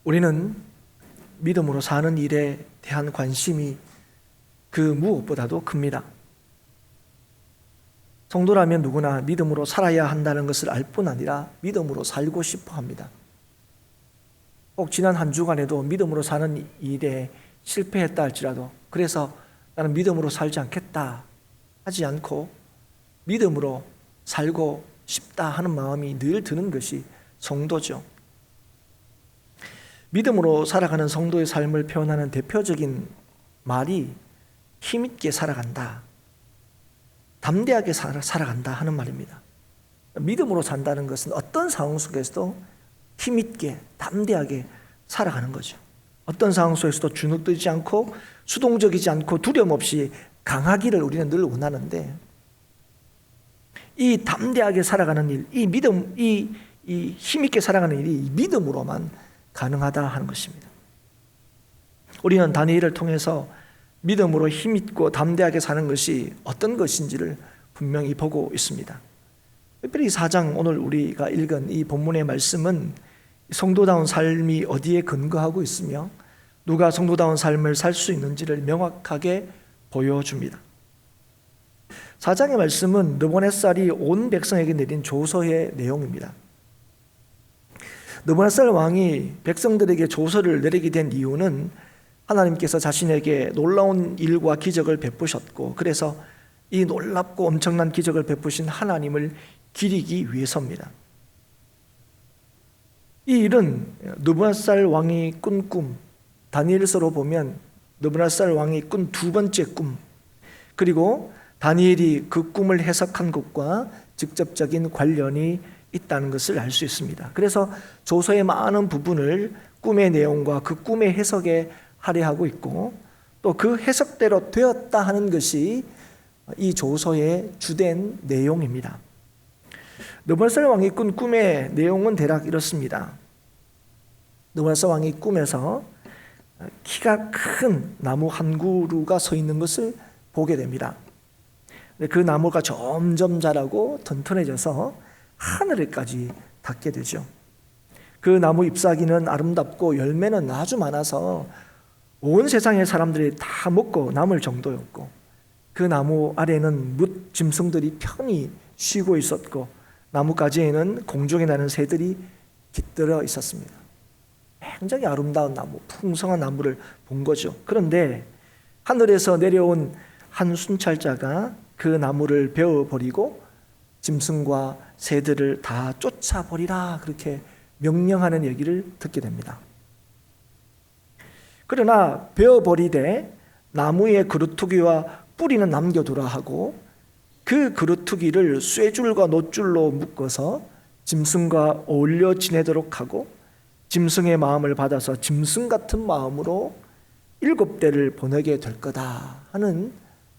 우리는 믿음으로 사는 일에 대한 관심이 그 무엇보다도 큽니다. 성도라면 누구나 믿음으로 살아야 한다는 것을 알 뿐 아니라 믿음으로 살고 싶어 합니다. 꼭 지난 한 주간에도 믿음으로 사는 일에 실패했다 할지라도 그래서 나는 믿음으로 살지 않겠다 하지 않고 믿음으로 살고 싶다 하는 마음이 늘 드는 것이 성도죠. 믿음으로 살아가는 성도의 삶을 표현하는 대표적인 말이 힘있게 살아간다, 담대하게 살아간다 하는 말입니다. 믿음으로 산다는 것은 어떤 상황 속에서도 힘있게 담대하게 살아가는 거죠. 어떤 상황 속에서도 주눅들지 않고 수동적이지 않고 두려움 없이 강하기를 우리는 늘 원하는데, 이 담대하게 살아가는 일, 이 믿음, 이 힘있게 살아가는 일이 믿음으로만 가능하다 하는 것입니다. 우리는 다니엘을 통해서 믿음으로 힘있고 담대하게 사는 것이 어떤 것인지를 분명히 보고 있습니다. 특별히 4장 오늘 우리가 읽은 이 본문의 말씀은 성도다운 삶이 어디에 근거하고 있으며 누가 성도다운 삶을 살 수 있는지를 명확하게 보여줍니다. 4장의 말씀은 느부갓네살이 온 백성에게 내린 조서의 내용입니다. 느부갓네살 왕이 백성들에게 조서를 내리게 된 이유는 하나님께서 자신에게 놀라운 일과 기적을 베푸셨고, 그래서 이 놀랍고 엄청난 기적을 베푸신 하나님을 기리기 위해서입니다. 이 일은 느부갓네살 왕이 꾼 꿈, 다니엘서로 보면 느부갓네살 왕이 꾼 두 번째 꿈, 그리고 다니엘이 그 꿈을 해석한 것과 직접적인 관련이 있다는 것을 알 수 있습니다. 그래서 조서의 많은 부분을 꿈의 내용과 그 꿈의 해석에 할애하고 있고, 또 그 해석대로 되었다 하는 것이 이 조서의 주된 내용입니다. 느부갓네살 왕이 꾼 꿈의 내용은 대략 이렇습니다. 느부갓네살 왕이 꿈에서 키가 큰 나무 한 그루가 서 있는 것을 보게 됩니다. 그 나무가 점점 자라고 튼튼해져서 하늘에까지 닿게 되죠. 그 나무 잎사귀는 아름답고 열매는 아주 많아서 온 세상의 사람들이 다 먹고 남을 정도였고, 그 나무 아래는 뭇 짐승들이 편히 쉬고 있었고, 나뭇가지에는 공중에 나는 새들이 깃들어 있었습니다. 굉장히 아름다운 나무, 풍성한 나무를 본 거죠. 그런데 하늘에서 내려온 한 순찰자가 그 나무를 베어버리고 짐승과 새들을 다 쫓아버리라, 그렇게 명령하는 얘기를 듣게 됩니다. 그러나 베어버리되 나무의 그루터기와 뿌리는 남겨두라 하고, 그 그루터기를 쇠줄과 놋줄로 묶어서 짐승과 어울려 지내도록 하고, 짐승의 마음을 받아서 짐승 같은 마음으로 7대를 보내게 될 거다 하는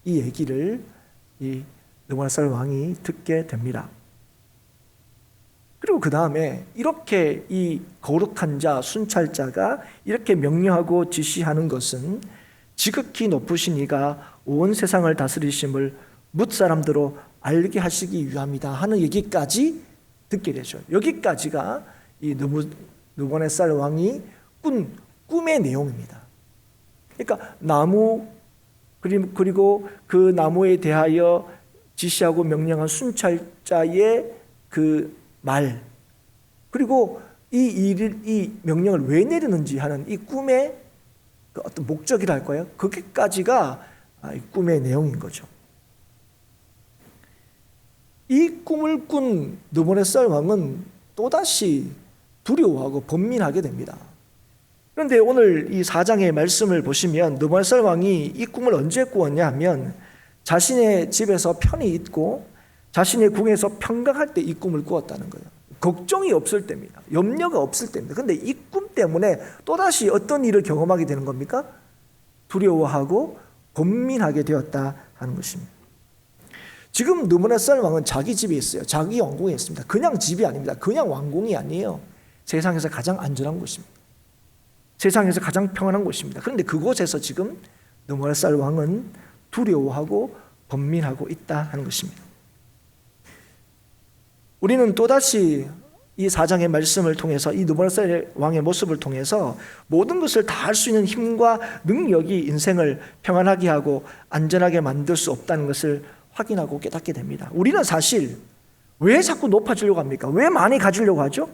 이 얘기를 이 느부갓네살 왕이 듣게 됩니다. 그리고 그 다음에 이렇게 이 거룩한 자, 순찰자가 이렇게 명령하고 지시하는 것은 지극히 높으신 이가 온 세상을 다스리심을 뭇 사람들로 알게 하시기 위함이다 하는 얘기까지 듣게 되죠. 여기까지가 이 느부갓네살 왕이 꾼 꿈의 내용입니다. 그러니까 나무, 그리고 그 나무에 대하여 지시하고 명령한 순찰자의 그 말, 그리고 이 명령을 왜 내리는지 하는 이 꿈의 그 어떤 목적이라 할까요? 거기까지가 이 꿈의 내용인 거죠. 이 꿈을 꾼 느부갓네살 왕은 또다시 두려워하고 번민하게 됩니다. 그런데 오늘 이 4장의 말씀을 보시면 느부갓네살 왕이 이 꿈을 언제 꾸었냐 하면 자신의 집에서 편히 있고 자신의 궁에서 평강할 때 이 꿈을 꾸었다는 거예요. 걱정이 없을 때입니다. 염려가 없을 때입니다. 그런데 이 꿈 때문에 또다시 어떤 일을 경험하게 되는 겁니까? 두려워하고 번민하게 되었다 하는 것입니다. 지금 느부갓네살 왕은 자기 집에 있어요. 자기 왕궁에 있습니다. 그냥 집이 아닙니다. 그냥 왕궁이 아니에요. 세상에서 가장 안전한 곳입니다. 세상에서 가장 평안한 곳입니다. 그런데 그곳에서 지금 느부갓네살 왕은 두려워하고 번민하고 있다 하는 것입니다. 우리는 또다시 이 4장의 말씀을 통해서 이 느부갓네살 왕의 모습을 통해서 모든 것을 다 할 수 있는 힘과 능력이 인생을 평안하게 하고 안전하게 만들 수 없다는 것을 확인하고 깨닫게 됩니다. 우리는 사실 왜 자꾸 높아지려고 합니까? 왜 많이 가지려고 하죠?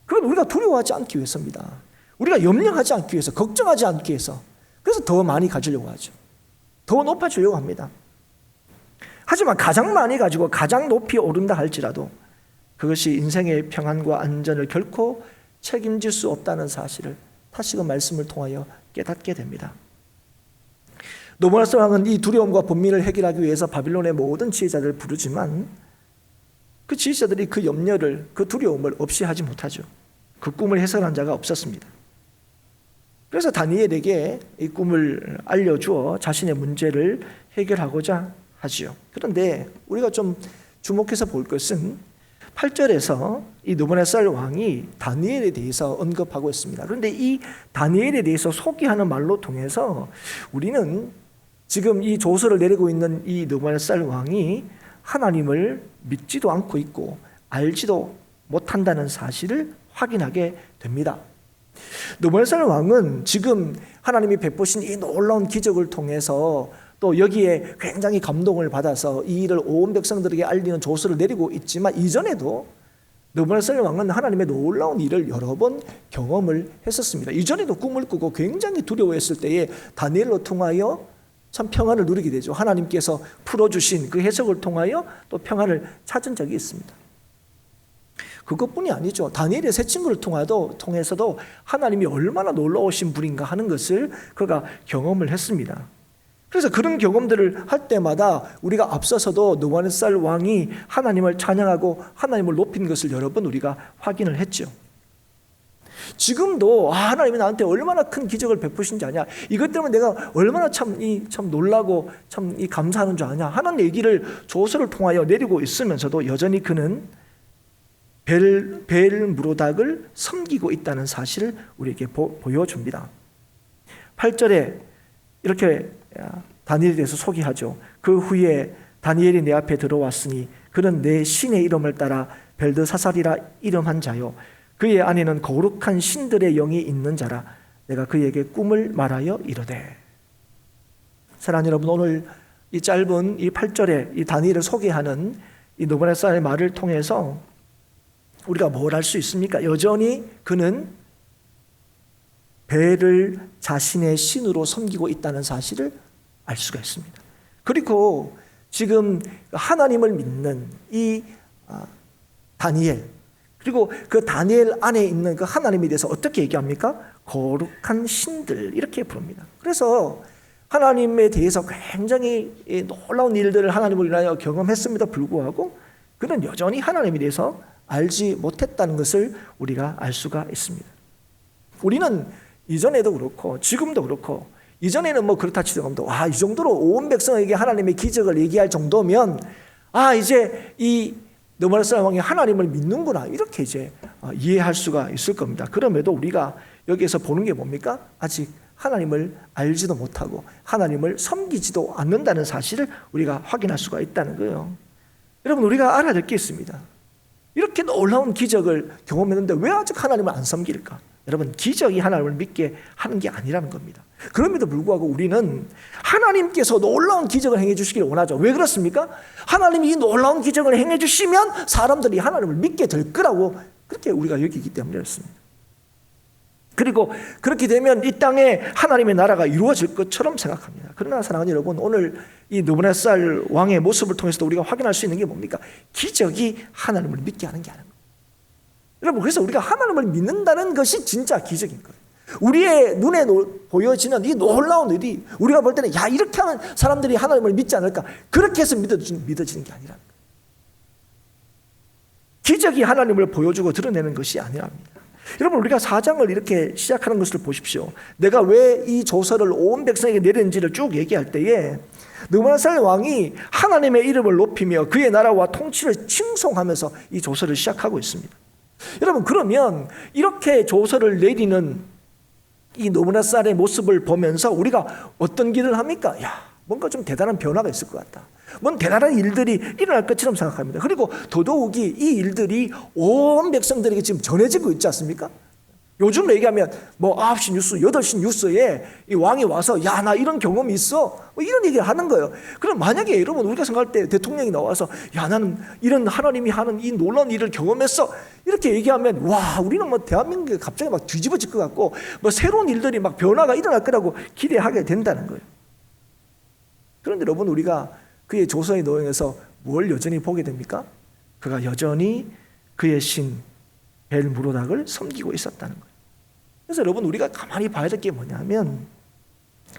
그건 우리가 두려워하지 않기 위해서입니다. 우리가 염려하지 않기 위해서, 걱정하지 않기 위해서. 그래서 더 많이 가지려고 하죠. 더 높아지려고 합니다. 하지만 가장 많이 가지고 가장 높이 오른다 할지라도 그것이 인생의 평안과 안전을 결코 책임질 수 없다는 사실을 다시금 말씀을 통하여 깨닫게 됩니다. 느부갓네살 왕은 이 두려움과 번민을 해결하기 위해서 바빌론의 모든 지혜자들을 부르지만 그 지혜자들이 그 염려를, 그 두려움을 없이 하지 못하죠. 그 꿈을 해석한 자가 없었습니다. 그래서 다니엘에게 이 꿈을 알려주어 자신의 문제를 해결하고자 하지요. 그런데 우리가 좀 주목해서 볼 것은 8절에서 이 느부갓네살 왕이 다니엘에 대해서 언급하고 있습니다. 그런데 이 다니엘에 대해서 소개하는 말로 통해서 우리는 지금 이 조서를 내리고 있는 이 느부갓네살 왕이 하나님을 믿지도 않고 있고 알지도 못한다는 사실을 확인하게 됩니다. 느부갓네살 왕은 지금 하나님이 베푸신 이 놀라운 기적을 통해서 또 여기에 굉장히 감동을 받아서 이 일을 온 백성들에게 알리는 조서를 내리고 있지만 이전에도 느부갓네살 왕은 하나님의 놀라운 일을 여러 번 경험을 했었습니다. 이전에도 꿈을 꾸고 굉장히 두려워했을 때에 다니엘로 통하여 참 평안을 누리게 되죠. 하나님께서 풀어주신 그 해석을 통하여 또 평안을 찾은 적이 있습니다. 그것뿐이 아니죠. 다니엘의 세 친구를 통해서도 하나님이 얼마나 놀라우신 분인가 하는 것을 그가 경험을 했습니다. 그래서 그런 경험들을 할 때마다 우리가 앞서서도 느부갓네살 왕이 하나님을 찬양하고 하나님을 높인 것을 여러 번 우리가 확인을 했죠. 지금도 하나님이 나한테 얼마나 큰 기적을 베푸신지 아냐, 이것 때문에 내가 얼마나 참 놀라고 참 감사하는 줄 아냐 하는 얘기를 조서를 통하여 내리고 있으면서도 여전히 그는 벨무로닥을 섬기고 있다는 사실을 우리에게 보여줍니다. 8절에 이렇게 다니엘에 대해서 소개하죠. 그 후에 다니엘이 내 앞에 들어왔으니 그는 내 신의 이름을 따라 벨드사살이라 이름한 자요 그의 안에는 거룩한 신들의 영이 있는 자라. 내가 그에게 꿈을 말하여 이르되. 사랑하는 여러분, 오늘 이 짧은 이 8절에 이 다니엘을 소개하는 이 느부갓네살의 말을 통해서 우리가 뭘 알 수 있습니까? 여전히 그는 벨을 자신의 신으로 섬기고 있다는 사실을 알 수가 있습니다. 그리고 지금 하나님을 믿는 이 다니엘, 그리고 그 다니엘 안에 있는 그 하나님에 대해서 어떻게 얘기합니까? 거룩한 신들, 이렇게 부릅니다. 그래서 하나님에 대해서 굉장히 놀라운 일들을 하나님을 인하여 경험했음에도 불구하고 그는 여전히 하나님에 대해서 알지 못했다는 것을 우리가 알 수가 있습니다. 우리는 이전에도 그렇고 지금도 그렇고, 이전에는 뭐 그렇다 치더라도 이 정도로 온 백성에게 하나님의 기적을 얘기할 정도면 이제 이 느부갓네살 왕이 하나님을 믿는구나, 이렇게 이제 이해할 수가 있을 겁니다. 그럼에도 우리가 여기에서 보는 게 뭡니까? 아직 하나님을 알지도 못하고 하나님을 섬기지도 않는다는 사실을 우리가 확인할 수가 있다는 거예요. 여러분, 우리가 알아야 될 게 있습니다. 이렇게 놀라운 기적을 경험했는데 왜 아직 하나님을 안 섬길까? 여러분, 기적이 하나님을 믿게 하는 게 아니라는 겁니다. 그럼에도 불구하고 우리는 하나님께서 놀라운 기적을 행해 주시기를 원하죠. 왜 그렇습니까? 하나님이 이 놀라운 기적을 행해 주시면 사람들이 하나님을 믿게 될 거라고 그렇게 우리가 여기기 때문에 그렇습니다. 그리고 그렇게 되면 이 땅에 하나님의 나라가 이루어질 것처럼 생각합니다. 그러나 사랑하는 여러분, 오늘 이 느부갓네살 왕의 모습을 통해서도 우리가 확인할 수 있는 게 뭡니까? 기적이 하나님을 믿게 하는 게 아닙니다. 여러분, 그래서 우리가 하나님을 믿는다는 것이 진짜 기적인 거예요. 우리의 눈에 보여지는 이 놀라운 일이 우리가 볼 때는 이렇게 하면 사람들이 하나님을 믿지 않을까, 그렇게 해서 믿어지는 게 아니라, 기적이 하나님을 보여주고 드러내는 것이 아니랍니다. 여러분, 우리가 4장을 이렇게 시작하는 것을 보십시오. 내가 왜 이 조서를 온 백성에게 내렸는지를 쭉 얘기할 때에 느부갓네살 왕이 하나님의 이름을 높이며 그의 나라와 통치를 칭송하면서 이 조서를 시작하고 있습니다. 여러분, 그러면 이렇게 조서를 내리는 이 느부갓네살의 모습을 보면서 우리가 어떤 길을 합니까? 뭔가 좀 대단한 변화가 있을 것 같다. 뭔 대단한 일들이 일어날 것처럼 생각합니다. 그리고 더더욱이 이 일들이 온 백성들에게 지금 전해지고 있지 않습니까? 요즘으로 얘기하면 뭐 9시 뉴스, 8시 뉴스에 이 왕이 와서 야, 나 이런 경험이 있어, 뭐 이런 얘기를 하는 거예요. 그럼 만약에 여러분 우리가 생각할 때 대통령이 나와서 야, 나는 이런 하나님이 하는 이 놀라운 일을 경험했어, 이렇게 얘기하면 와, 우리는 뭐 대한민국이 갑자기 막 뒤집어질 것 같고 뭐 새로운 일들이 막 변화가 일어날 거라고 기대하게 된다는 거예요. 그런데 여러분, 우리가 그의 조서의 내용에서 뭘 여전히 보게 됩니까? 그가 여전히 그의 신 벨무로닥을 섬기고 있었다는 거예요. 그래서 여러분, 우리가 가만히 봐야 될 게 뭐냐면,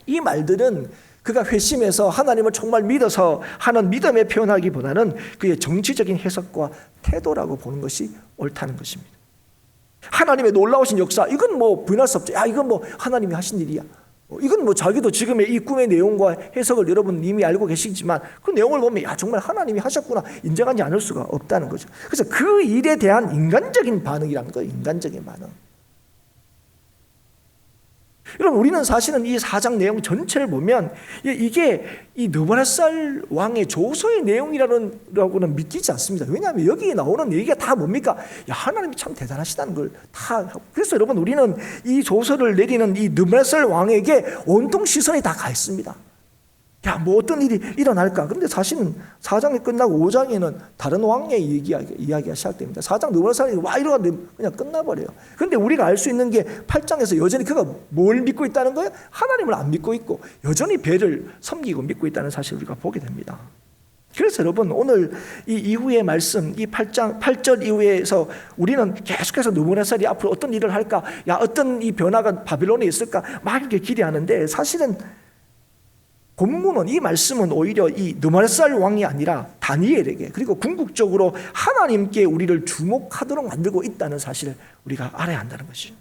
이 말들은 그가 회심해서 하나님을 정말 믿어서 하는 믿음의 표현하기보다는 그의 정치적인 해석과 태도라고 보는 것이 옳다는 것입니다. 하나님의 놀라우신 역사, 이건 뭐 부인할 수 없죠. 야, 이건 뭐 하나님이 하신 일이야. 이건 뭐 자기도 지금의 이 꿈의 내용과 해석을 여러분 이미 알고 계시지만 그 내용을 보면 야, 정말 하나님이 하셨구나, 인정하지 않을 수가 없다는 거죠. 그래서 그 일에 대한 인간적인 반응이라는 거예요. 인간적인 반응. 여러분, 우리는 사실은 이 4장 내용 전체를 보면 이게 이 느부갓네살 왕의 조서의 내용이라고는 믿기지 않습니다. 왜냐하면 여기에 나오는 얘기가 다 뭡니까? 야, 하나님이 참 대단하시다는 걸 다. 그래서 여러분, 우리는 이 조서를 내리는 이 느부갓네살 왕에게 온통 시선이 다 가 있습니다. 야, 뭐 어떤 일이 일어날까? 그런데 사실은 4장이 끝나고 5장에는 다른 왕의 이야기가 시작됩니다. 4장 느부갓네살이 와 이러고 그냥 끝나버려요. 그런데 우리가 알 수 있는 게 8장에서 여전히 그가 뭘 믿고 있다는 거예요? 하나님을 안 믿고 있고 여전히 벨을 섬기고 믿고 있다는 사실을 우리가 보게 됩니다. 그래서 여러분, 오늘 이 이후의 말씀, 이 8절 이후에서 우리는 계속해서 느부갓네살이 앞으로 어떤 일을 할까? 야, 어떤 이 변화가 바빌론에 있을까? 막 이렇게 기대하는데, 사실은 본문은, 이 말씀은 오히려 이 느부갓네살 왕이 아니라 다니엘에게, 그리고 궁극적으로 하나님께 우리를 주목하도록 만들고 있다는 사실을 우리가 알아야 한다는 것이죠.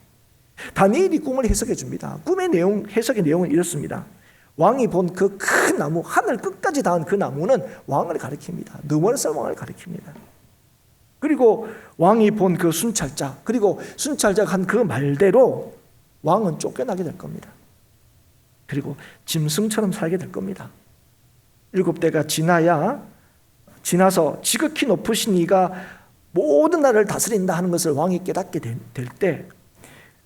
다니엘이 꿈을 해석해 줍니다. 꿈의 내용, 해석의 내용은 이렇습니다. 왕이 본 그 큰 나무, 하늘 끝까지 닿은 그 나무는 왕을 가리킵니다. 느부갓네살 왕을 가리킵니다. 그리고 왕이 본 그 순찰자, 그리고 순찰자가 한 그 말대로 왕은 쫓겨나게 될 겁니다. 그리고 짐승처럼 살게 될 겁니다. 7대가 지나서 지극히 높으신 이가 모든 나라를 다스린다 하는 것을 왕이 깨닫게 될 때,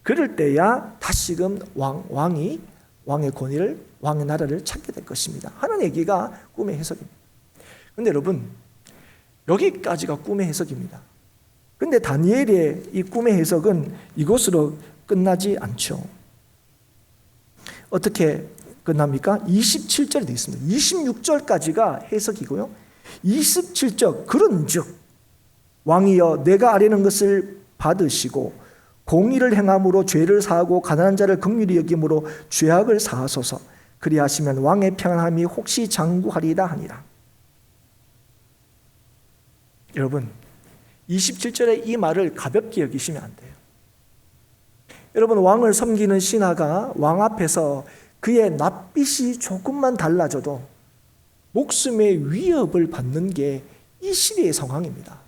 그럴 때야 다시금 왕이 왕의 권위를, 왕의 나라를 찾게 될 것입니다 하는 얘기가 꿈의 해석입니다. 그런데 여러분, 여기까지가 꿈의 해석입니다. 그런데 다니엘의 이 꿈의 해석은 이것으로 끝나지 않죠. 어떻게 끝납니까? 27절에 되어 있습니다. 26절까지가 해석이고요. 27절, 그런즉 왕이여, 내가 아뢰는 것을 받으시고 공의를 행함으로 죄를 사하고 가난한 자를 긍휼히 여김으로 죄악을 사하소서. 그리하시면 왕의 평안함이 혹시 장구하리이다 하니라. 여러분, 27절의 이 말을 가볍게 여기시면 안 돼요. 여러분, 왕을 섬기는 신하가 왕 앞에서 그의 낯빛이 조금만 달라져도 목숨의 위협을 받는 게 이 시대의 상황입니다.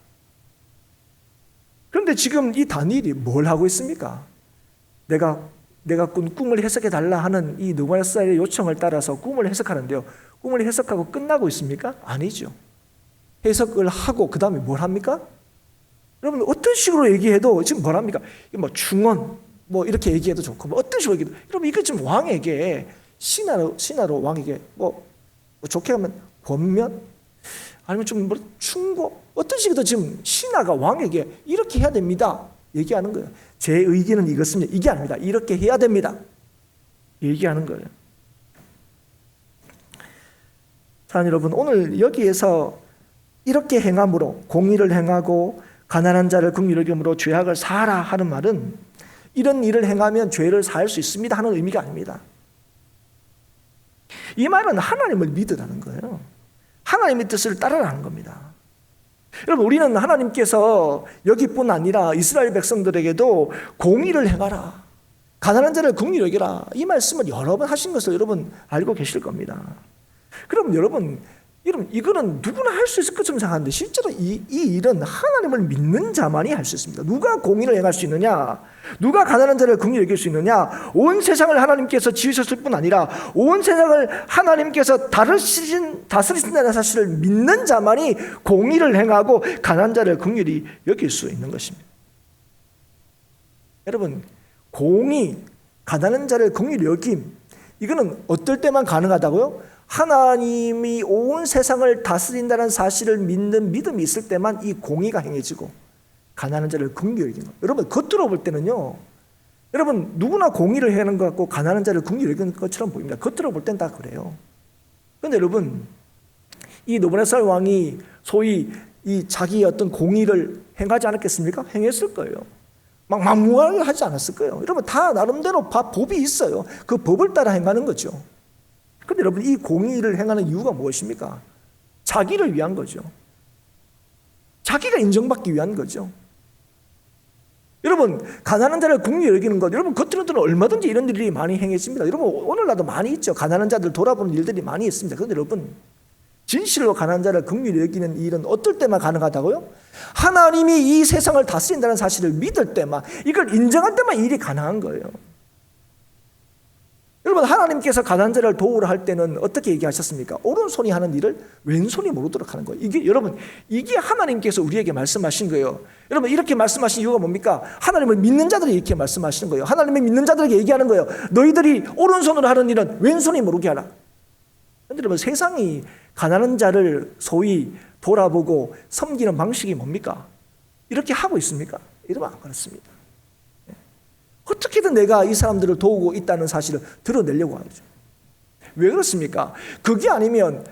그런데 지금 이 다니엘이 뭘 하고 있습니까? 내가 꾼 꿈을 해석해 달라 하는 이 느부갓네살의 요청을 따라서 꿈을 해석하는데요. 꿈을 해석하고 끝나고 있습니까? 아니죠. 해석을 하고 그 다음에 뭘 합니까? 여러분, 어떤 식으로 얘기해도 지금 뭘 합니까? 뭐 중언, 뭐 이렇게 얘기해도 좋고, 뭐 어떤 식으로 얘기해도, 여러분, 이거 지금 왕에게 신하로 왕에게 뭐 좋게 하면 권면, 아니면 좀 뭐 충고, 어떤 식으로 지금 신하가 왕에게 이렇게 해야 됩니다 얘기하는 거예요. 제 의견은 이것입니다. 이게 아닙니다. 이렇게 해야 됩니다 얘기하는 거예요. 자, 여러분, 오늘 여기에서 이렇게 행함으로, 공의를 행하고 가난한 자를 긍휼히 여김으로 죄악을 사하라 하는 말은 이런 일을 행하면 죄를 사할 수 있습니다 하는 의미가 아닙니다. 이 말은 하나님을 믿으라는 거예요. 하나님의 뜻을 따르라는 겁니다. 여러분, 우리는 하나님께서 여기뿐 아니라 이스라엘 백성들에게도 공의를 행하라, 가난한 자를 긍휼히 여기라, 이 말씀을 여러 번 하신 것을 여러분 알고 계실 겁니다. 그럼 여러분, 여러분, 이거는 누구나 할 수 있을 것처럼 생각하는데 실제로 이 일은 하나님을 믿는 자만이 할 수 있습니다. 누가 공의를 행할 수 있느냐? 누가 가난한 자를 긍휼히 여길 수 있느냐? 온 세상을 하나님께서 지으셨을 뿐 아니라 온 세상을 하나님께서 다스리신다는 사실을 믿는 자만이 공의를 행하고 가난한 자를 긍휼히 여길 수 있는 것입니다. 여러분, 공의, 가난한 자를 긍휼히 여김, 이거는 어떨 때만 가능하다고요? 하나님이 온 세상을 다스린다는 사실을 믿는 믿음이 있을 때만 이 공의가 행해지고 가난한 자를 긍휼히 여기는 거예요. 여러분, 겉으로 볼 때는요, 여러분 누구나 공의를 행하는 것 같고 가난한 자를 긍휼히 여기는 것처럼 보입니다. 겉으로 볼 땐 다 그래요. 그런데 여러분, 이 느부갓네살 왕이 소위 이 자기의 어떤 공의를 행하지 않았겠습니까? 행했을 거예요. 막 막무가내로 하지 않았을 거예요. 여러분, 다 나름대로 법이 있어요. 그 법을 따라 행하는 거죠. 그런데 여러분, 이 공의를 행하는 이유가 무엇입니까? 자기를 위한 거죠. 자기가 인정받기 위한 거죠. 여러분, 가난한 자를 긍휼히 여기는 것, 여러분 겉으로는 얼마든지 이런 일이 많이 행해집니다. 여러분, 오늘날도 많이 있죠. 가난한 자들 돌아보는 일들이 많이 있습니다. 그런데 여러분, 진실로 가난한 자를 긍휼히 여기는 일은 어떨 때만 가능하다고요? 하나님이 이 세상을 다스린다는 사실을 믿을 때만, 이걸 인정할 때만 일이 가능한 거예요. 여러분, 하나님께서 가난한 자를 도우라 할 때는 어떻게 얘기하셨습니까? 오른손이 하는 일을 왼손이 모르도록 하는 거예요. 여러분, 이게 하나님께서 우리에게 말씀하신 거예요. 여러분, 이렇게 말씀하신 이유가 뭡니까? 하나님을 믿는 자들이 이렇게 말씀하시는 거예요. 하나님을 믿는 자들에게 얘기하는 거예요. 너희들이 오른손으로 하는 일은 왼손이 모르게 하라. 그런데 여러분, 세상이 가난한 자를 소위 돌아보고 섬기는 방식이 뭡니까? 이렇게 하고 있습니까? 이러면 안 그렇습니다. 어떻게든 내가 이 사람들을 도우고 있다는 사실을 드러내려고 하죠. 왜 그렇습니까? 그게 아니면,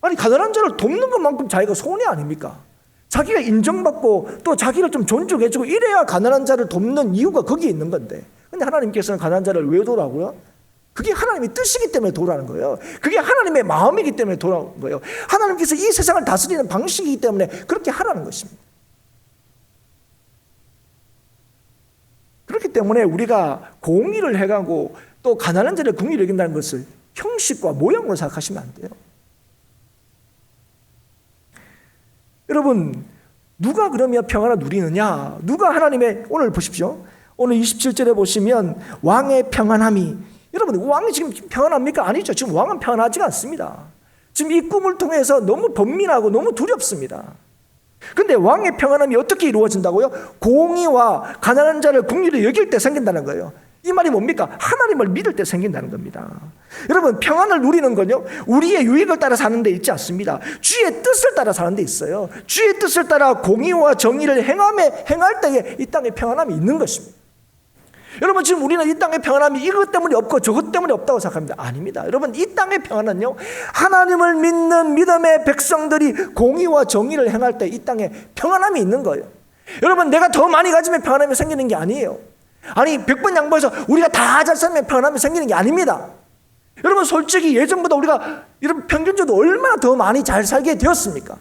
아니 가난한 자를 돕는 것만큼 자기가 손해 아닙니까? 자기가 인정받고 또 자기를 좀 존중해주고 이래야 가난한 자를 돕는 이유가 거기에 있는 건데, 근데 하나님께서는 가난한 자를 왜 도우라고요? 그게 하나님의 뜻이기 때문에 도우라는 거예요. 그게 하나님의 마음이기 때문에 도우라는 거예요. 하나님께서 이 세상을 다스리는 방식이기 때문에 그렇게 하라는 것입니다. 그렇기 때문에 우리가 공의를 해가고 또 가난한 자를 긍휼히 여긴다는 것을 형식과 모양으로 생각하시면 안 돼요. 여러분, 누가 그러면 평안을 누리느냐? 누가 하나님의, 오늘 보십시오. 오늘 27절에 보시면 왕의 평안함이, 여러분, 왕이 지금 평안합니까? 아니죠. 지금 왕은 평안하지가 않습니다. 지금 이 꿈을 통해서 너무 번민하고 너무 두렵습니다. 근데 왕의 평안함이 어떻게 이루어진다고요? 공의와 가난한 자를 긍휼히 여길 때 생긴다는 거예요. 이 말이 뭡니까? 하나님을 믿을 때 생긴다는 겁니다. 여러분, 평안을 누리는 건요, 우리의 유익을 따라 사는 데 있지 않습니다. 주의 뜻을 따라 사는 데 있어요. 주의 뜻을 따라 공의와 정의를 행할 때에 이 땅에 평안함이 있는 것입니다. 여러분, 지금 우리는 이 땅의 평안함이 이것 때문에 없고 저것 때문에 없다고 생각합니다. 아닙니다. 여러분, 이 땅의 평안은요, 하나님을 믿는 믿음의 백성들이 공의와 정의를 행할 때 이 땅에 평안함이 있는 거예요. 여러분, 내가 더 많이 가지면 평안함이 생기는 게 아니에요. 아니 100번 양보해서 우리가 다 잘 살면 평안함이 생기는 게 아닙니다. 여러분, 솔직히 예전보다 우리가 이런 평균적으로 얼마나 더 많이 잘 살게 되었습니까?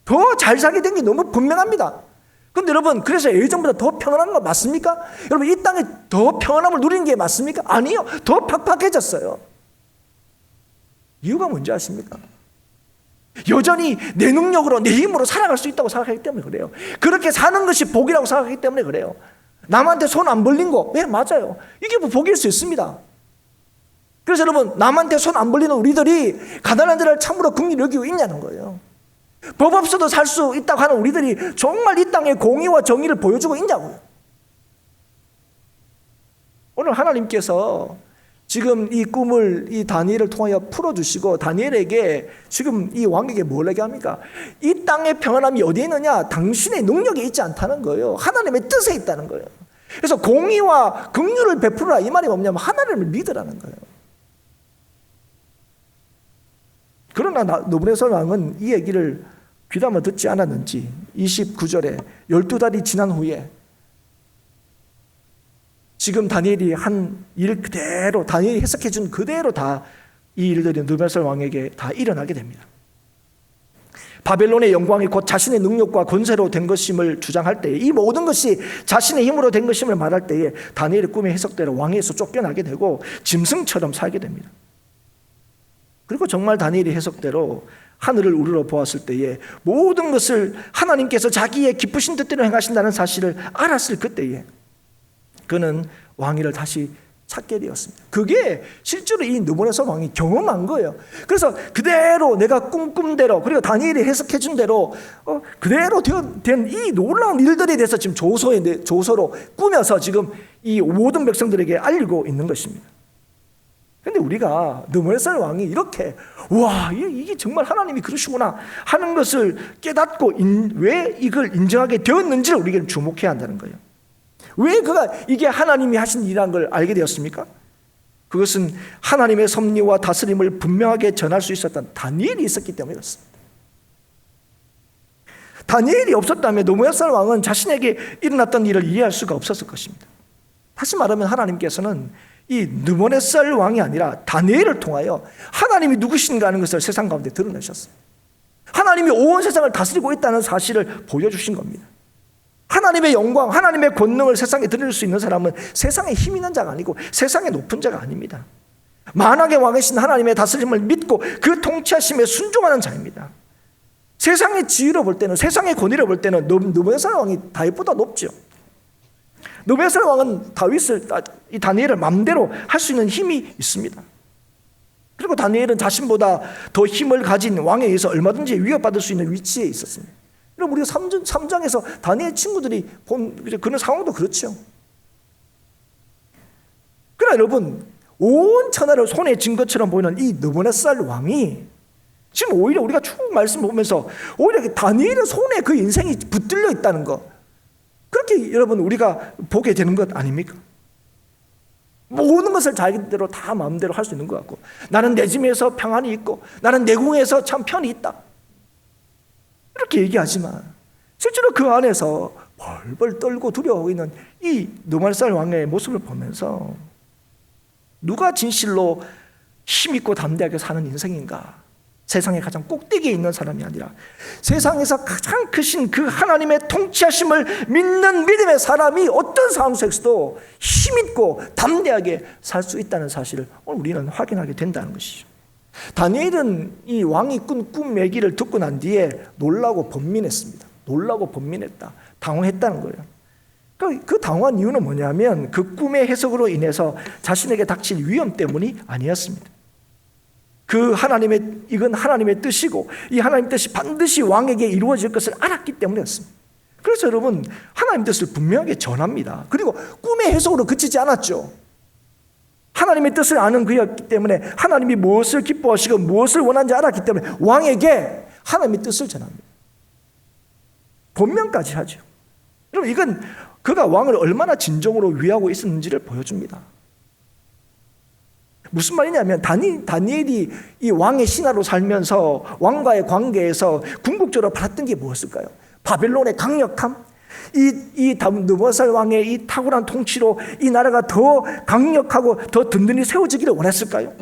더 잘 살게 된 게 너무 분명합니다. 그런데 여러분, 그래서 예전보다 더 평안한 거 맞습니까? 여러분, 이 땅에 더 평안함을 누리는 게 맞습니까? 아니요. 더 팍팍해졌어요. 이유가 뭔지 아십니까? 여전히 내 능력으로, 내 힘으로 살아갈 수 있다고 생각하기 때문에 그래요. 그렇게 사는 것이 복이라고 생각하기 때문에 그래요. 남한테 손 안 벌린 거, 네, 맞아요. 이게 뭐 복일 수 있습니다. 그래서 여러분, 남한테 손 안 벌리는 우리들이 가난한 자를 참으로 긍휼히 여기고 있냐는 거예요. 법 없어도 살 수 있다고 하는 우리들이 정말 이 땅에 공의와 정의를 보여주고 있냐고요. 오늘 하나님께서 지금 이 꿈을 이 다니엘을 통하여 풀어주시고 다니엘에게 지금 이 왕에게 뭘 얘기합니까? 이 땅의 평안함이 어디에 있느냐? 당신의 능력에 있지 않다는 거예요. 하나님의 뜻에 있다는 거예요. 그래서 공의와 긍휼을 베풀어라, 이 말이 뭐냐면 하나님을 믿으라는 거예요. 그러나 느부갓네살 왕은 이 얘기를 귀담아 듣지 않았는지 29절에 12달이 지난 후에 지금 다니엘이 한 일 그대로, 다니엘이 해석해 준 그대로 다 이 일들이 느부갓네살 왕에게 다 일어나게 됩니다. 바벨론의 영광이 곧 자신의 능력과 권세로 된 것임을 주장할 때에, 이 모든 것이 자신의 힘으로 된 것임을 말할 때에 다니엘의 꿈의 해석대로 왕에서 쫓겨나게 되고 짐승처럼 살게 됩니다. 그리고 정말 다니엘의 해석대로 하늘을 우러러 보았을 때에 모든 것을 하나님께서 자기의 기쁘신 뜻대로 행하신다는 사실을 알았을 그때에 그는 왕위를 다시 찾게 되었습니다. 그게 실제로 이 느부갓네살 왕이 경험한 거예요. 그래서 그대로 내가 꿈꾼 대로, 그리고 다니엘이 해석해 준 대로 그대로 된 이 놀라운 일들에 대해서 지금 조서로 꾸며서 지금 이 모든 백성들에게 알리고 있는 것입니다. 근데 우리가 느부갓네살 왕이 이렇게 와, 이게 정말 하나님이 그러시구나 하는 것을 깨닫고 왜 이걸 인정하게 되었는지를 우리가 주목해야 한다는 거예요. 왜 그가 이게 하나님이 하신 일이라는 걸 알게 되었습니까? 그것은 하나님의 섭리와 다스림을 분명하게 전할 수 있었던 다니엘이 있었기 때문에 그렇습니다. 다니엘이 없었다면 느부갓네살 왕은 자신에게 일어났던 일을 이해할 수가 없었을 것입니다. 다시 말하면 하나님께서는 이 느부갓네살 왕이 아니라 다니엘을 통하여 하나님이 누구신가 하는 것을 세상 가운데 드러내셨어요. 하나님이 온 세상을 다스리고 있다는 사실을 보여주신 겁니다. 하나님의 영광, 하나님의 권능을 세상에 드릴 수 있는 사람은 세상에 힘 있는 자가 아니고 세상에 높은 자가 아닙니다. 만왕의 왕이신 하나님의 다스림을 믿고 그 통치하심에 순종하는 자입니다. 세상의 지위로 볼 때는, 세상의 권위로 볼 때는 느부갓네살 왕이 다윗보다 높죠. 느부갓네살 왕은 이 다니엘을 마음대로 할 수 있는 힘이 있습니다. 그리고 다니엘은 자신보다 더 힘을 가진 왕에 의해서 얼마든지 위협받을 수 있는 위치에 있었습니다. 그럼 우리가 3장에서 다니엘 친구들이 본 그런 상황도 그렇죠. 그러나 여러분, 온 천하를 손에 쥔 것처럼 보이는 이 느부갓네살 왕이 지금 오히려 우리가 쭉 말씀을 보면서 오히려 다니엘의 손에 그 인생이 붙들려 있다는 거, 그렇게 여러분 우리가 보게 되는 것 아닙니까? 모든 것을 자기대로 다 마음대로 할 수 있는 것 같고, 나는 내 집에서 평안이 있고 나는 내 궁에서 참 편이 있다 이렇게 얘기하지만 실제로 그 안에서 벌벌 떨고 두려워하고 있는 이 느부갓네살 왕의 모습을 보면서 누가 진실로 힘있고 담대하게 사는 인생인가? 세상의 가장 꼭대기에 있는 사람이 아니라 세상에서 가장 크신 그 하나님의 통치하심을 믿는 믿음의 사람이 어떤 상황 속에서도 힘있고 담대하게 살 수 있다는 사실을 오늘 우리는 확인하게 된다는 것이죠. 다니엘은 이 왕이 꾼 꿈 얘기를 듣고 난 뒤에 놀라고 번민했습니다. 놀라고 번민했다. 당황했다는 거예요. 그 당황한 이유는 뭐냐면 그 꿈의 해석으로 인해서 자신에게 닥칠 위험 때문이 아니었습니다. 이건 하나님의 뜻이고 이 하나님의 뜻이 반드시 왕에게 이루어질 것을 알았기 때문이었습니다. 그래서 여러분, 하나님의 뜻을 분명하게 전합니다. 그리고 꿈의 해석으로 그치지 않았죠. 하나님의 뜻을 아는 그였기 때문에 하나님이 무엇을 기뻐하시고 무엇을 원하는지 알았기 때문에 왕에게 하나님의 뜻을 전합니다. 본명까지 하죠. 여러분, 이건 그가 왕을 얼마나 진정으로 위하고 있었는지를 보여줍니다. 무슨 말이냐면 다니엘이 이 왕의 신하로 살면서 왕과의 관계에서 궁극적으로 바랐던 게 무엇일까요? 바벨론의 강력함? 이 느부갓네살 왕의 이 탁월한 통치로 이 나라가 더 강력하고 더 든든히 세워지기를 원했을까요?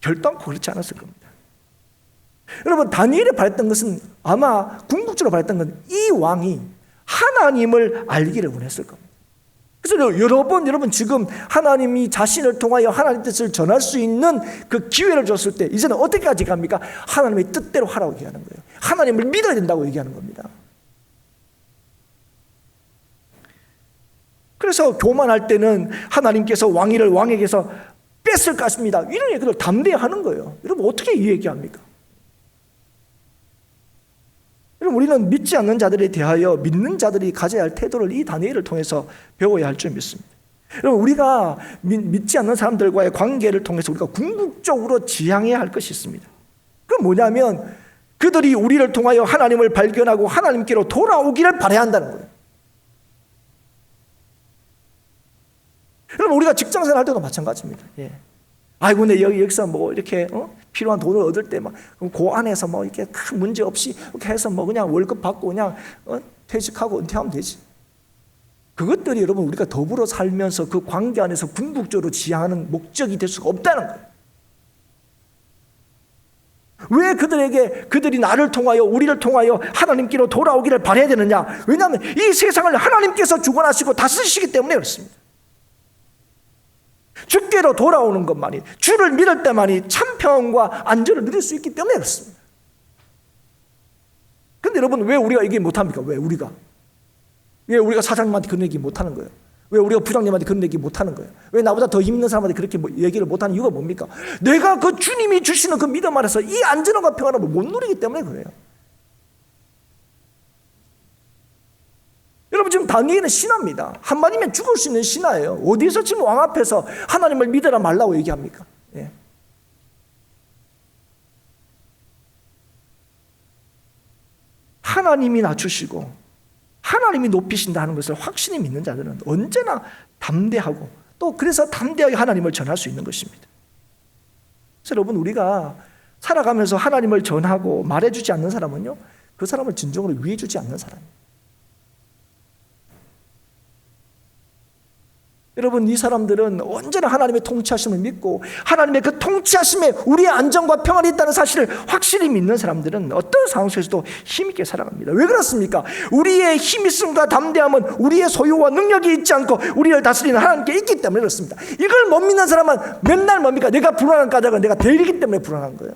결단코 그렇지 않았을 겁니다. 여러분, 다니엘이 바랬던 것은 아마 궁극적으로 바랬던 건 이 왕이 하나님을 알기를 원했을 겁니다. 그래서 여러분 지금 하나님이 자신을 통하여 하나님의 뜻을 전할 수 있는 그 기회를 줬을 때 이제는 어디까지 갑니까? 하나님의 뜻대로 하라고 얘기하는 거예요. 하나님을 믿어야 된다고 얘기하는 겁니다. 그래서 교만할 때는 하나님께서 왕위를 왕에게서 뺐을 것입니다. 이런 얘기를 담대하는 거예요. 여러분, 어떻게 이 얘기합니까? 여러분, 우리는 믿지 않는 자들에 대하여 믿는 자들이 가져야 할 태도를 이 다니엘을 통해서 배워야 할 줄 믿습니다. 여러분, 우리가 믿지 않는 사람들과의 관계를 통해서 우리가 궁극적으로 지향해야 할 것이 있습니다. 그건 뭐냐면 그들이 우리를 통하여 하나님을 발견하고 하나님께로 돌아오기를 바라야 한다는 거예요. 여러분, 우리가 직장생활 할 때도 마찬가지입니다. 예. 아이고, 내 여기서 뭐 이렇게 필요한 돈을 얻을 때 막 그 안에서 뭐 이렇게 큰 문제 없이 이렇게 해서 뭐 그냥 월급 받고 그냥 퇴직하고 은퇴하면 되지. 그것들이 여러분 우리가 더불어 살면서 그 관계 안에서 궁극적으로 지향하는 목적이 될 수가 없다는 거예요. 왜 그들이 나를 통하여 우리를 통하여 하나님께로 돌아오기를 바라야 되느냐? 왜냐하면 이 세상을 하나님께서 주관하시고 다스리시기 때문에 그렇습니다. 주께로 돌아오는 것만이, 주를 믿을 때만이 참 평안과 안전을 누릴 수 있기 때문에 그렇습니다. 근데 여러분, 왜 우리가 얘기 못합니까? 왜 우리가 사장님한테 그런 얘기 못하는 거예요? 왜 우리가 부장님한테 그런 얘기 못하는 거예요? 왜 나보다 더 힘 있는 사람한테 그렇게 얘기를 못하는 이유가 뭡니까? 내가 그 주님이 주시는 그 믿음 안에서 이 안전함과 평안을 못 누리기 때문에 그래요. 여러분, 지금 다니엘은 신하입니다. 한마디면 죽을 수 있는 신하예요. 어디서 지금 왕 앞에서 하나님을 믿으라 말라고 얘기합니까? 예. 하나님이 낮추시고 하나님이 높이신다는 것을 확신히 믿는 자들은 언제나 담대하고, 또 그래서 담대하게 하나님을 전할 수 있는 것입니다. 그래서 여러분, 우리가 살아가면서 하나님을 전하고 말해주지 않는 사람은요, 그 사람을 진정으로 위해주지 않는 사람이에요. 여러분, 이 사람들은 언제나 하나님의 통치하심을 믿고 하나님의 그 통치하심에 우리의 안전과 평안이 있다는 사실을 확실히 믿는 사람들은 어떤 상황 속에서도 힘있게 살아갑니다. 왜 그렇습니까? 우리의 힘있음과 담대함은 우리의 소유와 능력이 있지 않고 우리를 다스리는 하나님께 있기 때문에 그렇습니다. 이걸 못 믿는 사람은 맨날 뭡니까? 내가 불안한 까닭은 내가 데리기 때문에 불안한 거예요.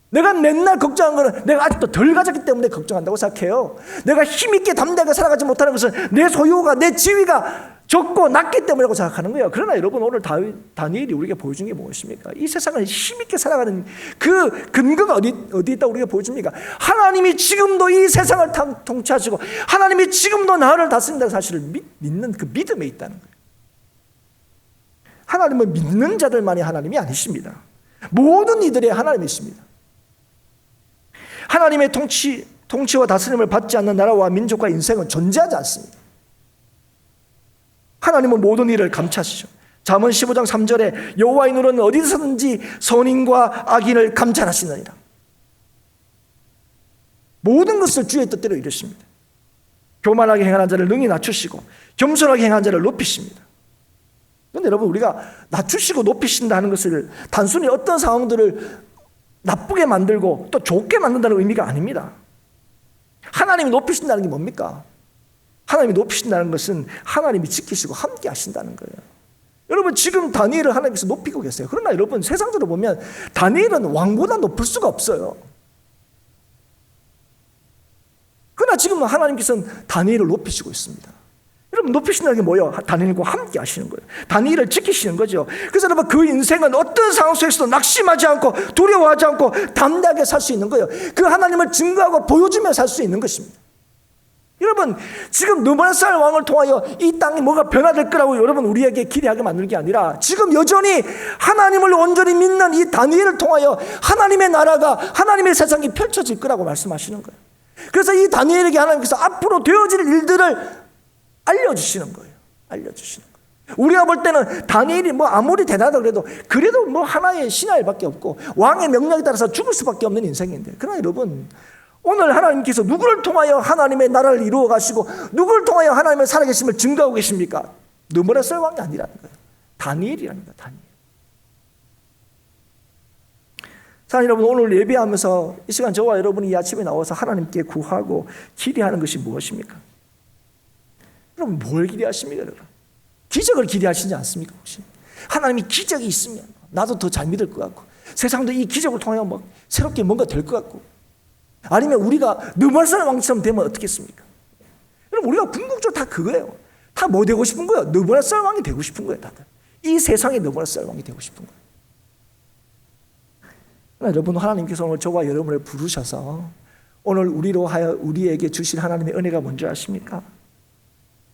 내가 맨날 걱정한 거는 내가 아직도 덜 가졌기 때문에 걱정한다고 생각해요. 내가 힘있게 담대하게 살아가지 못하는 것은 내 소유가, 내 지위가 적고 낮기 때문이라고 생각하는 거예요. 그러나 여러분, 오늘 다니엘이 우리에게 보여준 게 무엇입니까? 이 세상을 힘있게 살아가는 그 근거가 어디 있다고 우리가 보여줍니까? 하나님이 지금도 이 세상을 통치하시고 하나님이 지금도 나를 다스린다는 사실을 믿는 그 믿음에 있다는 거예요. 하나님을 믿는 자들만이 하나님이 아니십니다. 모든 이들의 하나님이십니다. 하나님의 통치와 다스림을 받지 않는 나라와 민족과 인생은 존재하지 않습니다. 하나님은 모든 일을 감찰하시죠. 잠언 15장 3절에 여호와의 눈은 어디서든지 선인과 악인을 감찰하시느니라. 모든 것을 주의 뜻대로 이루십니다. 교만하게 행하는 자를 능히 낮추시고 겸손하게 행하는 자를 높이십니다. 그런데 여러분, 우리가 낮추시고 높이신다는 것을 단순히 어떤 상황들을 나쁘게 만들고 또 좋게 만든다는 의미가 아닙니다. 하나님이 높이신다는 게 뭡니까? 하나님이 높이신다는 것은 하나님이 지키시고 함께 하신다는 거예요. 여러분, 지금 다니엘을 하나님께서 높이고 계세요. 그러나 여러분, 세상적으로 보면 다니엘은 왕보다 높을 수가 없어요. 그러나 지금 하나님께서는 다니엘을 높이시고 있습니다. 여러분, 높이신다는 게 뭐예요? 다니엘과 함께 하시는 거예요. 다니엘을 지키시는 거죠. 그래서 여러분, 그 인생은 어떤 상황 속에서도 낙심하지 않고 두려워하지 않고 담대하게 살 수 있는 거예요. 그 하나님을 증거하고 보여주며 살 수 있는 것입니다. 여러분, 지금 느부갓네살 왕을 통하여 이 땅이 뭐가 변화될 거라고 여러분 우리에게 기대하게 만드는 게 아니라, 지금 여전히 하나님을 온전히 믿는 이 다니엘을 통하여 하나님의 나라가, 하나님의 세상이 펼쳐질 거라고 말씀하시는 거예요. 그래서 이 다니엘에게 하나님께서 앞으로 되어질 일들을 알려주시는 거예요. 알려주시는 거예요. 우리가 볼 때는 다니엘이 뭐 아무리 대단하다 그래도 뭐 하나의 신하일밖에 없고 왕의 명령에 따라서 죽을 수밖에 없는 인생인데, 그러나 여러분, 오늘 하나님께서 누구를 통하여 하나님의 나라를 이루어 가시고 누구를 통하여 하나님의 살아계심을 증거하고 계십니까? 느부갓네살 왕이 아니라는 거예요. 다니엘이라는 거예요. 다니엘. 자, 여러분, 오늘 예배하면서 이 시간 저와 여러분이 이 아침에 나와서 하나님께 구하고 기대하는 것이 무엇입니까? 여러분, 뭘 기대하십니까? 여러분? 기적을 기대하시지 않습니까? 혹시 하나님이 기적이 있으면 나도 더 잘 믿을 것 같고, 세상도 이 기적을 통하여 뭐 새롭게 뭔가 될 것 같고, 아니면 우리가 느부갓네살 왕처럼 되면 어떻겠습니까? 여러분, 우리가 궁극적으로 다 그거예요. 다 뭐 되고 싶은 거예요? 느부갓네살 왕이 되고 싶은 거예요. 다들 이 세상의 느부갓네살 왕이 되고 싶은 거예요. 그러나 여러분, 하나님께서 오늘 저와 여러분을 부르셔서 오늘 우리로 하여 우리에게 주실 하나님의 은혜가 뭔지 아십니까?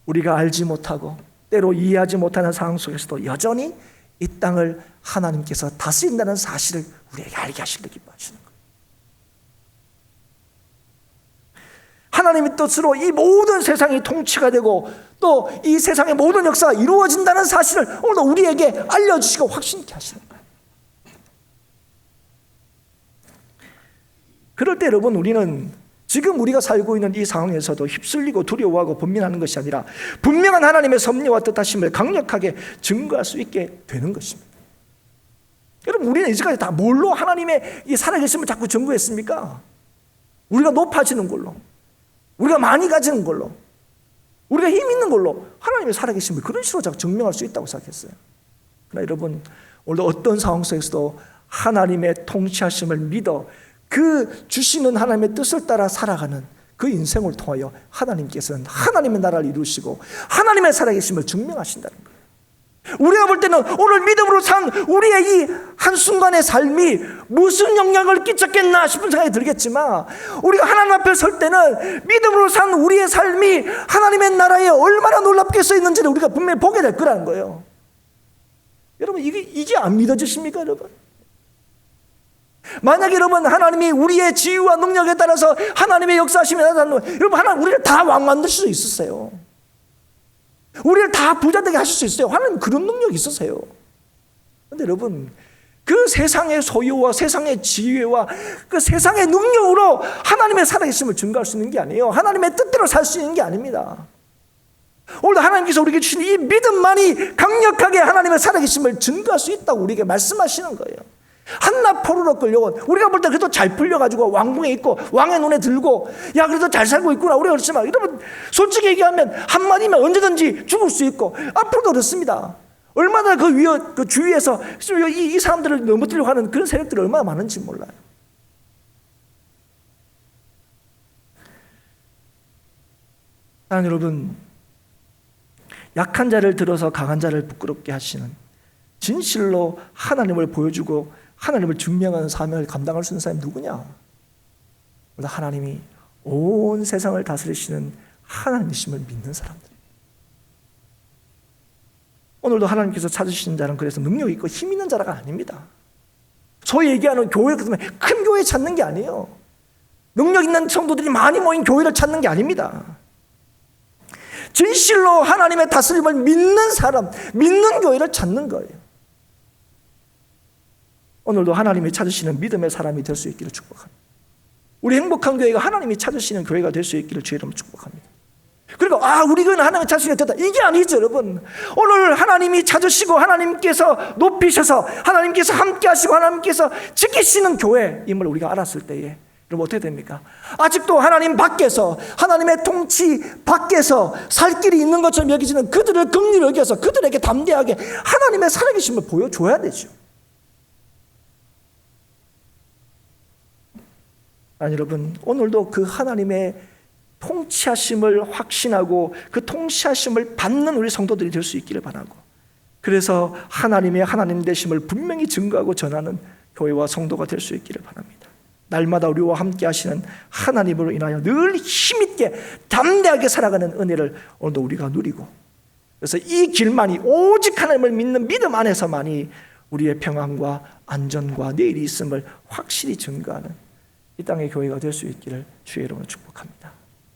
우리가 알지 못하고 때로 이해하지 못하는 상황 속에서도 여전히 이 땅을 하나님께서 다스린다는 사실을 우리에게 알게 하시려 기뻐하시는 거예요. 하나님의 뜻으로 이 모든 세상이 통치가 되고 또 이 세상의 모든 역사가 이루어진다는 사실을 오늘 우리에게 알려주시고 확신케 하시는 거예요. 그럴 때 여러분, 우리는 지금 우리가 살고 있는 이 상황에서도 휩쓸리고 두려워하고 번민하는 것이 아니라 분명한 하나님의 섭리와 뜻하심을 강력하게 증거할 수 있게 되는 것입니다. 여러분, 우리는 이제까지 다 뭘로 하나님의 이 살아계심을 자꾸 증거했습니까? 우리가 높아지는 걸로, 우리가 많이 가지는 걸로, 우리가 힘 있는 걸로 하나님의 살아계심을 그런 식으로 자꾸 증명할 수 있다고 생각했어요. 그러나 여러분, 오늘도 어떤 상황 속에서도 하나님의 통치하심을 믿어 그 주시는 하나님의 뜻을 따라 살아가는 그 인생을 통하여 하나님께서는 하나님의 나라를 이루시고 하나님의 살아계심을 증명하신다는 거예요. 우리가 볼 때는 오늘 믿음으로 산 우리의 이 한순간의 삶이 무슨 영향을 끼쳤겠나 싶은 생각이 들겠지만, 우리가 하나님 앞에 설 때는 믿음으로 산 우리의 삶이 하나님의 나라에 얼마나 놀랍게 써 있는지를 우리가 분명히 보게 될 거라는 거예요. 여러분, 이게 안 믿어지십니까, 여러분? 만약에 여러분 하나님이 우리의 지위와 능력에 따라서 하나님의 역사하심이 나타나면, 여러분 하나님 우리를 다 왕 만드실 수 있으세요. 우리를 다 부자 되게 하실 수 있어요. 하나님 그런 능력이 있으세요. 그런데 여러분, 그 세상의 소유와 세상의 지혜와 그 세상의 능력으로 하나님의 살아계심을 증거할 수 있는 게 아니에요. 하나님의 뜻대로 살 수 있는 게 아닙니다. 오늘 하나님께서 우리에게 주신 이 믿음만이 강력하게 하나님의 살아계심을 증거할 수 있다고 우리에게 말씀하시는 거예요. 한낱 포로로 끌려온, 우리가 볼 때 그래도 잘 풀려가지고 왕궁에 있고 왕의 눈에 들고, 야 그래도 잘 살고 있구나 우리가 그렇지만, 여러분 솔직히 얘기하면 한마디면 언제든지 죽을 수 있고 앞으로도 그렇습니다. 얼마나 그 주위에서 이 사람들을 넘어뜨리려고 하는 그런 세력들이 얼마나 많은지 몰라요. 사랑하는 여러분, 약한 자를 들어서 강한 자를 부끄럽게 하시는, 진실로 하나님을 보여주고 하나님을 증명하는 사명을 감당할 수 있는 사람이 누구냐? 하나님이 온 세상을 다스리시는 하나님이심을 믿는 사람들. 오늘도 하나님께서 찾으시는 자는 그래서 능력 있고 힘 있는 자가 아닙니다. 소위 얘기하는 교회, 큰 교회 찾는 게 아니에요. 능력 있는 성도들이 많이 모인 교회를 찾는 게 아닙니다. 진실로 하나님의 다스림을 믿는 사람, 믿는 교회를 찾는 거예요. 오늘도 하나님이 찾으시는 믿음의 사람이 될 수 있기를 축복합니다. 우리 행복한 교회가 하나님이 찾으시는 교회가 될 수 있기를 주의 이름으로 축복합니다. 그리고 우리 교회는 하나님이 찾으시게 됐다, 이게 아니죠. 여러분, 오늘 하나님이 찾으시고 하나님께서 높이셔서 하나님께서 함께 하시고 하나님께서 지키시는 교회임을 우리가 알았을 때에 여러분 어떻게 됩니까? 아직도 하나님 밖에서, 하나님의 통치 밖에서 살 길이 있는 것처럼 여기지는 그들을 긍휼히 여겨서 그들에게 담대하게 하나님의 살아계심을 보여줘야 되죠. 아니 여러분, 오늘도 그 하나님의 통치하심을 확신하고 그 통치하심을 받는 우리 성도들이 될 수 있기를 바라고, 그래서 하나님의 하나님 되심을 분명히 증거하고 전하는 교회와 성도가 될 수 있기를 바랍니다. 날마다 우리와 함께 하시는 하나님으로 인하여 늘 힘있게 담대하게 살아가는 은혜를 오늘도 우리가 누리고, 그래서 이 길만이, 오직 하나님을 믿는 믿음 안에서만이 우리의 평안과 안전과 내일이 있음을 확실히 증거하는 이 땅의 교회가 될 수 있기를 주의 이름으로 축복합니다.